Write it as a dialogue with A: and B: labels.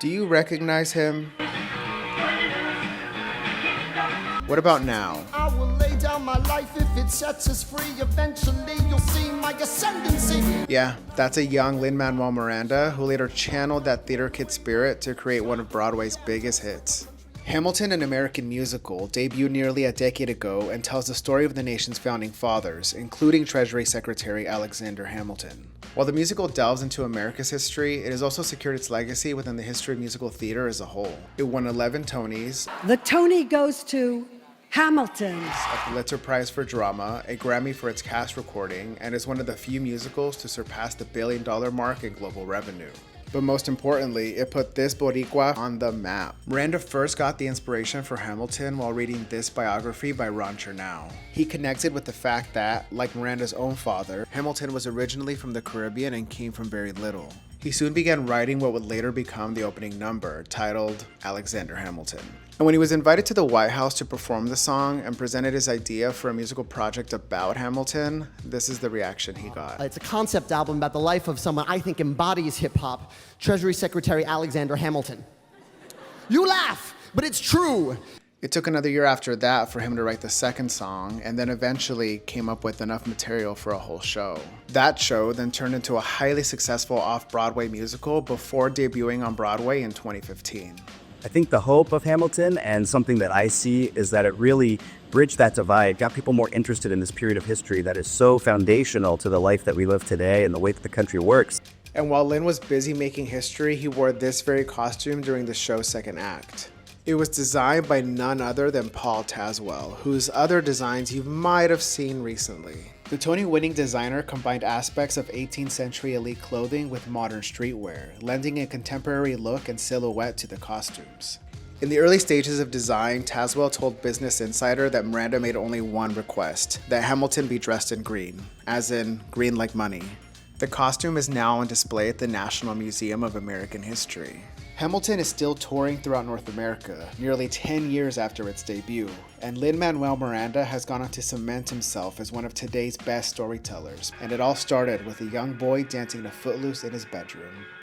A: Do you recognize him? What about now?
B: I will lay down my life if it sets us free. Eventually you'll see my ascendancy.
A: Yeah, that's a young Lin-Manuel Miranda who later channeled that theater kid spirit to create one of Broadway's biggest hits. Hamilton, an American musical, debuted nearly a decade ago and tells the story of the nation's founding fathers, including Treasury Secretary Alexander Hamilton. While the musical delves into America's history, it has also secured its legacy within the history of musical theater as a whole. It won 11 Tonys,
C: The Tony goes to Hamilton.
A: a Pulitzer Prize for Drama, a Grammy for its cast recording, and is one of the few musicals to surpass the billion-dollar mark in global revenue. But most importantly, it put this Boricua on the map. Miranda first got the inspiration for Hamilton while reading this biography by Ron Chernow. He connected with the fact that, like Miranda's own father, Hamilton was originally from the Caribbean and came from very little. He soon began writing what would later become the opening number, titled Alexander Hamilton. And when he was invited to the White House to perform the song and presented his idea for a musical project about Hamilton, this is the reaction he got.
B: It's a concept album about the life of someone I think embodies hip-hop, Treasury Secretary Alexander Hamilton. You laugh, but it's true.
A: It took another year after that for him to write the second song, and then eventually came up with enough material for a whole show. That show then turned into a highly successful off-Broadway musical before debuting on Broadway in 2015.
D: I think the hope of Hamilton, and something that I see, is that it really bridged that divide, got people more interested in this period of history that is so foundational to the life that we live today and the way that the country works.
A: And while Lin was busy making history, he wore this very costume during the show's second act. It was designed by none other than Paul Tazewell, whose other designs you might have seen recently. The Tony-winning designer combined aspects of 18th century elite clothing with modern streetwear, lending a contemporary look and silhouette to the costumes. In the early stages of design, Tazewell told Business Insider that Miranda made only one request, that Hamilton be dressed in green, as in green like money. The costume is now on display at the National Museum of American History. Hamilton is still touring throughout North America, nearly 10 years after its debut, and Lin-Manuel Miranda has gone on to cement himself as one of today's best storytellers, and it all started with a young boy dancing to Footloose in his bedroom.